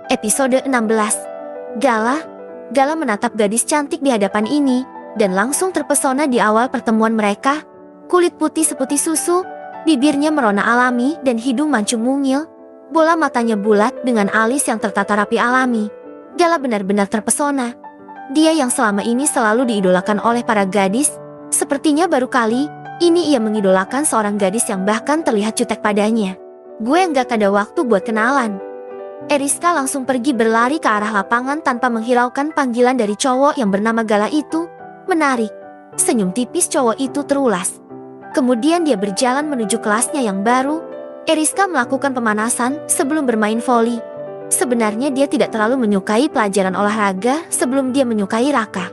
Episode 16. Gala. Gala menatap gadis cantik di hadapan ini dan langsung terpesona di awal pertemuan mereka. Kulit putih seputih susu, bibirnya merona alami dan hidung mancung mungil. Bola matanya bulat dengan alis yang tertata rapi alami. Gala benar-benar terpesona. Dia yang selama ini selalu diidolakan oleh para gadis, sepertinya baru kali ini ia mengidolakan seorang gadis yang bahkan terlihat jutek padanya. Gue nggak ada waktu buat kenalan. Eriska langsung pergi berlari ke arah lapangan tanpa menghiraukan panggilan dari cowok yang bernama Gala itu. Menarik. Senyum tipis cowok itu terulas. Kemudian dia berjalan menuju kelasnya yang baru. Eriska melakukan pemanasan sebelum bermain voli. Sebenarnya dia tidak terlalu menyukai pelajaran olahraga sebelum dia menyukai Raka.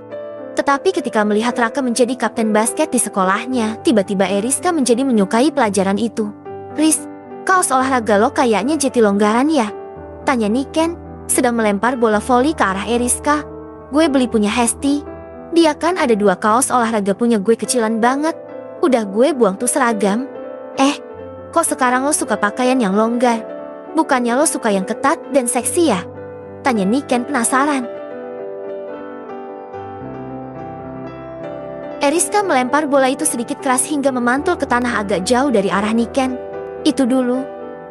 Tetapi ketika melihat Raka menjadi kapten basket di sekolahnya, tiba-tiba Eriska menjadi menyukai pelajaran itu. "Riz, kaos olahraga lo kayaknya jeti longgaran ya?" tanya Niken, sedang melempar bola voli ke arah Eriska. "Gue beli punya Hesti. Dia kan ada 2 kaos olahraga punya gue kecilan banget. Udah gue buang tuh seragam." Kok sekarang lo suka pakaian yang longgar? Bukannya lo suka yang ketat dan seksi ya?" tanya Niken penasaran. Eriska melempar bola itu sedikit keras hingga memantul ke tanah agak jauh dari arah Niken. "Itu dulu,"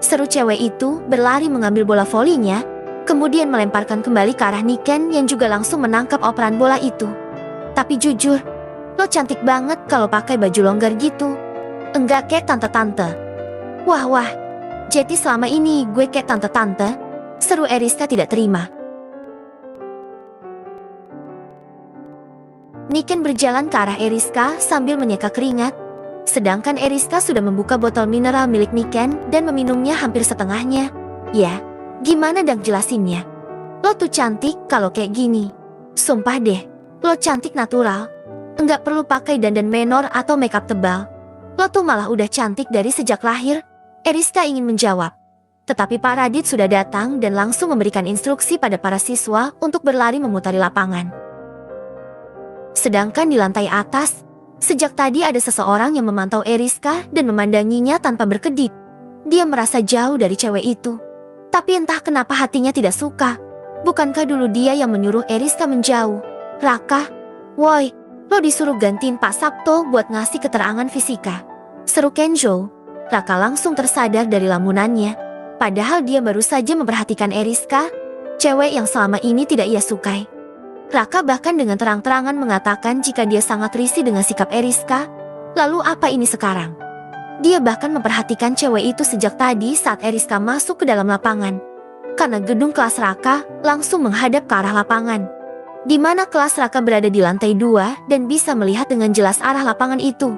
seru cewek itu berlari mengambil bola volinya, kemudian melemparkan kembali ke arah Niken yang juga langsung menangkap operan bola itu. "Tapi jujur, lo cantik banget kalau pakai baju longgar gitu. Enggak kayak tante-tante." Wah, jadi selama ini gue kayak tante-tante?" seru Eriska tidak terima. Niken berjalan ke arah Eriska sambil menyeka keringat. Sedangkan Eriska sudah membuka botol mineral milik Niken dan meminumnya hampir setengahnya. "Ya, gimana dong jelasinnya? Lo tuh cantik kalau kayak gini. Sumpah deh, lo cantik natural. Enggak perlu pakai dandan menor atau makeup tebal. Lo tuh malah udah cantik dari sejak lahir." Eriska ingin menjawab. Tetapi Pak Radit sudah datang dan langsung memberikan instruksi pada para siswa untuk berlari memutari lapangan. Sedangkan di lantai atas, sejak tadi ada seseorang yang memantau Eriska dan memandanginya tanpa berkedip. Dia merasa jauh dari cewek itu. Tapi entah kenapa hatinya tidak suka. Bukankah dulu dia yang menyuruh Eriska menjauh? "Raka, woi, lo disuruh gantiin Pak Sabto buat ngasih keterangan fisika," seru Kenjo. Raka langsung tersadar dari lamunannya. Padahal dia baru saja memperhatikan Eriska, cewek yang selama ini tidak ia sukai. Raka bahkan dengan terang-terangan mengatakan jika dia sangat risih dengan sikap Eriska. Lalu apa ini sekarang? Dia bahkan memperhatikan cewek itu sejak tadi saat Eriska masuk ke dalam lapangan. Karena gedung kelas Raka langsung menghadap ke arah lapangan. Di mana kelas Raka berada di lantai 2 dan bisa melihat dengan jelas arah lapangan itu.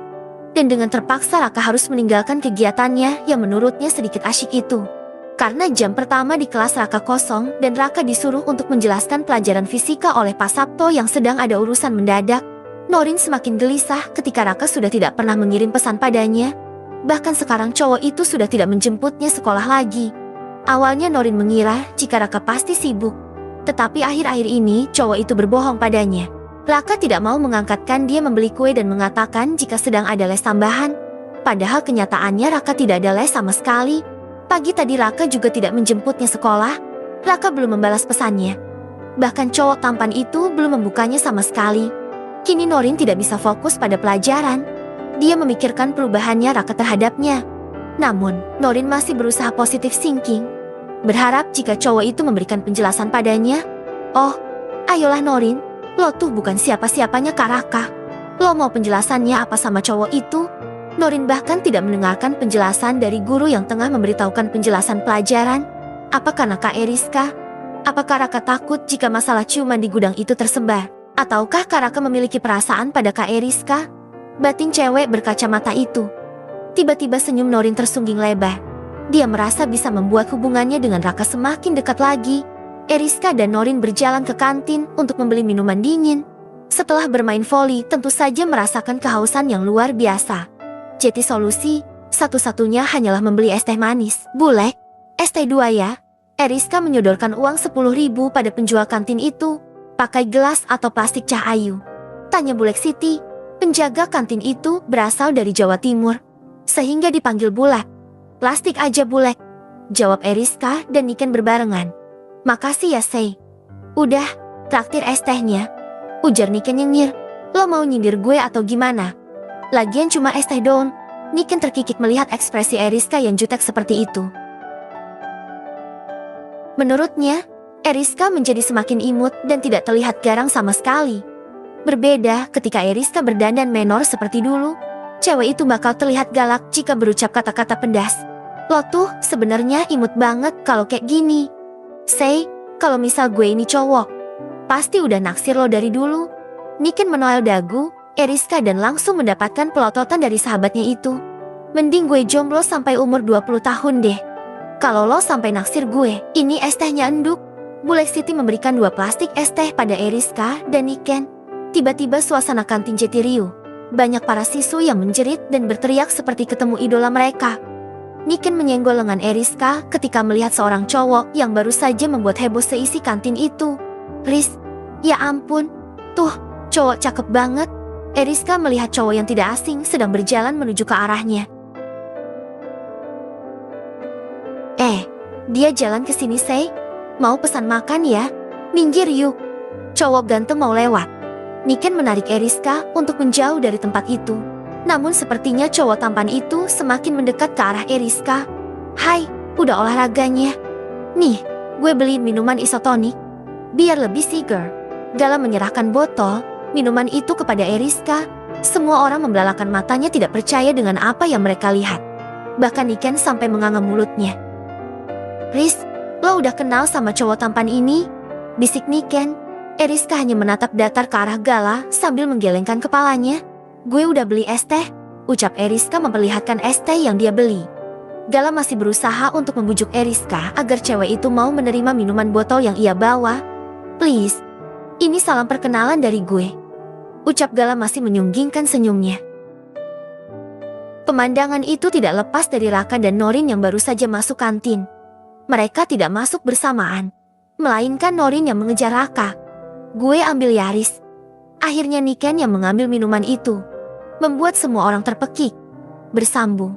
Dan dengan terpaksa Raka harus meninggalkan kegiatannya yang menurutnya sedikit asyik itu. Karena jam pertama di kelas Raka kosong dan Raka disuruh untuk menjelaskan pelajaran fisika oleh Pak Sabto yang sedang ada urusan mendadak. Norin semakin gelisah ketika Raka sudah tidak pernah mengirim pesan padanya. Bahkan sekarang cowok itu sudah tidak menjemputnya sekolah lagi. Awalnya Norin mengira jika Raka pasti sibuk. Tetapi akhir-akhir ini cowok itu berbohong padanya. Raka tidak mau mengangkatkan dia membeli kue dan mengatakan jika sedang ada les tambahan. Padahal kenyataannya Raka tidak ada les sama sekali. Pagi tadi Raka juga tidak menjemputnya sekolah. Raka belum membalas pesannya. Bahkan cowok tampan itu belum membukanya sama sekali. Kini Norin tidak bisa fokus pada pelajaran. Dia memikirkan perubahannya Raka terhadapnya. Namun, Norin masih berusaha positif thinking. Berharap jika cowok itu memberikan penjelasan padanya. "Oh, ayolah Norin. Lo tuh bukan siapa-siapanya Kak Raka. Lo mau penjelasannya apa sama cowok itu?" Norin bahkan tidak mendengarkan penjelasan dari guru yang tengah memberitahukan penjelasan pelajaran. Apa karena Kak Eriska? Apakah Raka takut jika masalah ciuman di gudang itu tersebar? Ataukah Kak Raka memiliki perasaan pada Kak Eriska? Batin cewek berkacamata itu. Tiba-tiba senyum Norin tersungging lebar. Dia merasa bisa membuat hubungannya dengan Raka semakin dekat lagi. Eriska dan Norin berjalan ke kantin untuk membeli minuman dingin. Setelah bermain voli, tentu saja merasakan kehausan yang luar biasa. Jadi solusi satu-satunya hanyalah membeli es teh manis. "Bulek, es teh 2 ya?" Eriska menyodorkan uang 10.000 pada penjual kantin itu. "Pakai gelas atau plastik Cah Ayu?" tanya Bulek Siti. Penjaga kantin itu berasal dari Jawa Timur, sehingga dipanggil Bulek. "Plastik aja Bulek," jawab Eriska dan Niken berbarengan. Makasih ya, Sei. Udah, traktir es tehnya. Ujar Niken nyengir. Lo mau nyindir gue atau gimana? Lagian cuma es teh doang. Niken terkikik melihat ekspresi Eriska yang jutek seperti itu. Menurutnya, Eriska menjadi semakin imut dan tidak terlihat garang sama sekali. Berbeda ketika Eriska berdandan menor seperti dulu, cewek itu bakal terlihat galak jika berucap kata-kata pedas. Lo tuh sebenarnya imut banget kalau kayak gini. Sei, kalau misal gue ini cowok, pasti udah naksir lo dari dulu. Niken menoel dagu Eriska dan langsung mendapatkan pelototan dari sahabatnya itu. Mending gue jomblo sampai umur 20 tahun deh. Kalau lo sampai naksir gue, ini es tehnya enduk. Bulek City memberikan 2 plastik es teh pada Eriska dan Niken. Tiba-tiba suasana kantin jadi riuh. Banyak para siswa yang menjerit dan berteriak seperti ketemu idola mereka. Niken menyenggol lengan Eriska ketika melihat seorang cowok yang baru saja membuat heboh seisi kantin itu. Riz, ya ampun, tuh, cowok cakep banget. Eriska melihat cowok yang tidak asing sedang berjalan menuju ke arahnya. Dia jalan ke sini, Sei. Mau pesan makan ya? Minggir yuk. Cowok ganteng mau lewat. Niken menarik Eriska untuk menjauh dari tempat itu. Namun sepertinya cowok tampan itu semakin mendekat ke arah Eriska. Hai, udah olahraganya? Nih, gue beliin minuman isotonik. Biar lebih seger. Dalam menyerahkan botol minuman itu kepada Eriska, semua orang membelalakan matanya tidak percaya dengan apa yang mereka lihat. Bahkan Niken sampai menganga mulutnya. Riz, lo udah kenal sama cowok tampan ini? Bisik Niken. Eriska hanya menatap datar ke arah Gala sambil menggelengkan kepalanya. Gue udah beli es teh, ucap Eriska memperlihatkan es teh yang dia beli. Gala masih berusaha untuk membujuk Eriska agar cewek itu mau menerima minuman botol yang ia bawa. Please, ini salam perkenalan dari gue, ucap Gala masih menyunggingkan senyumnya. Pemandangan itu tidak lepas dari Raka dan Norin yang baru saja masuk kantin. Mereka tidak masuk bersamaan, melainkan Norin yang mengejar Raka. Gue ambil Yaris. Akhirnya Niken yang mengambil minuman itu, membuat semua orang terpekik. Bersambung.